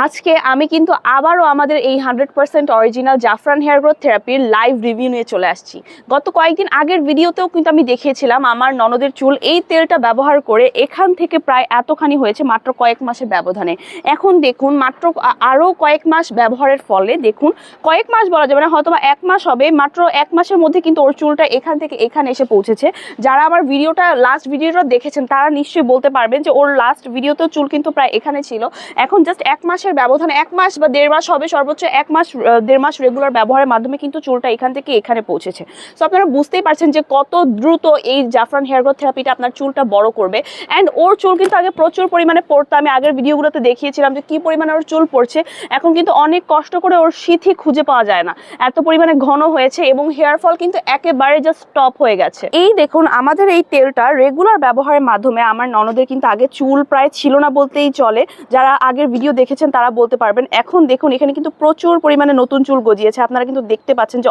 আজকে আমি কিন্তু আবারও আমাদের এই 100% অরিজিনাল জাফরান হেয়ার গ্রোথ থেরাপির লাইভ রিভিউ নিয়ে চলে আসছি। গত কয়েকদিন আগের ভিডিওতেও কিন্তু আমি দেখিয়েছিলাম আমার ননদের চুল এই তেলটা ব্যবহার করে এখান থেকে প্রায় এতখানি হয়েছে মাত্র কয়েক মাসের ব্যবধানে। এখন দেখুন মাত্র আরও কয়েক মাস ব্যবহারের ফলে দেখুন, কয়েক মাস বলা যাবে না, হয়তো বা 1 মাস হবে, মাত্র 1 মাসের মধ্যে কিন্তু ওর চুলটা এখান থেকে এখানে এসে পৌঁছেছে। যারা আমার লাস্ট ভিডিওটা দেখেছেন তারা নিশ্চয়ই বলতে পারবেন যে ওর লাস্ট ভিডিওতেও চুল কিন্তু প্রায় এখানে ছিল। এখন জাস্ট 1 মাসের ব্যবধানে, 1 মাস বা 1.5 মাস হবে, সর্বোচ্চ 1 মাস 1.5 মাস রেগুলার ব্যবহারের মাধ্যমে কিন্তু চুলটা এখান থেকে এখানে পৌঁছেছে। সো আপনারা বুঝতেই পারছেন যে কত দ্রুত এই জাফরান হেয়ার গ্রোথ থেরাপিটা আপনার চুলটা বড় করবে। অ্যান্ড ওর চুল কিন্তু আগে প্রচুর পরিমাণে পড়তো, আমি আগের ভিডিওগুলোতে দেখিয়েছিলাম যে কি পরিমাণে ওর চুল পড়ছে। এখন কিন্তু অনেক কষ্ট করে ওর সিথি খুঁজে পাওয়া যায় না, এত পরিমাণে ঘন হয়েছে এবং হেয়ার ফল কিন্তু একেবারে জাস্ট স্টপ হয়ে গেছে। এই দেখুন আমাদের এই তেলটা রেগুলার ব্যবহারের মাধ্যমে আমার ননদের কিন্তু আগে চুল প্রায় ছিল না বলতেই চলে। যারা আগের ভিডিও দেখেছেন তারা বলতে পারবেন। এখন দেখুন এখানে কিন্তু প্রচুর পরিমাণে নতুন চুল গজিয়েছে, আপনারা কিন্তু দেখতে পাচ্ছেন যে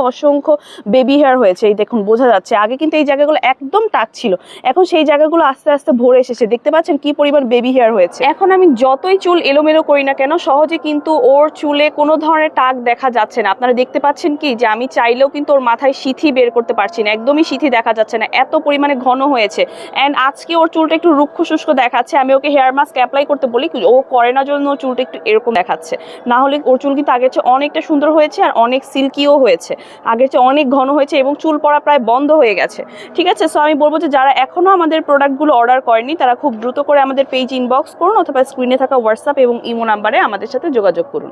অসংখ্য বেবি হেয়ার হয়েছে। এই দেখুন বোঝা যাচ্ছে, আগে কিন্তু এই জায়গাগুলো একদম টাক ছিল, এখন সেই জায়গাগুলো আস্তে আস্তে ভরে এসেছে। দেখতে পাচ্ছেন কি পরিমাণ বেবি হেয়ার হয়েছে। এখন আমি যতই চুল এলোমেলো করি না কেন, সহজে কিন্তু ওর চুলে কোনো ধরনের টাক দেখা যাচ্ছে না। আপনারা দেখতে পাচ্ছেন কি যে আমি চাইলেও কিন্তু ওর মাথায় সিথি বের করতে পারছি না, একদমই সিথি দেখা যাচ্ছে না, এত পরিমাণে ঘন হয়েছে। অ্যান্ড আজকে ওর চুলটা একটু রুক্ষ শুষ্ক দেখাচ্ছে, আমি ওকে হেয়ার মাস্ক অ্যাপ্লাই করতে বলি, ও করে না জন্য চুলটা একটু এরকম দেখাচ্ছে। না হলে ওর চুল কিন্তু আগের চেয়ে অনেকটা সুন্দর হয়েছে আর অনেক সিল্কিও হয়েছে, আগের চেয়ে অনেক ঘন হয়েছে এবং চুল পড়া প্রায় বন্ধ হয়ে গেছে। ঠিক আছে, সো আমি বলবো যে যারা এখনও আমাদের প্রোডাক্টগুলো অর্ডার করেনি তারা খুব দ্রুত করে আমাদের পেজ ইনবক্স করুন অথবা স্ক্রিনে থাকা হোয়াটসঅ্যাপ এবং ইমো নাম্বারে আমাদের সাথে যোগাযোগ করুন।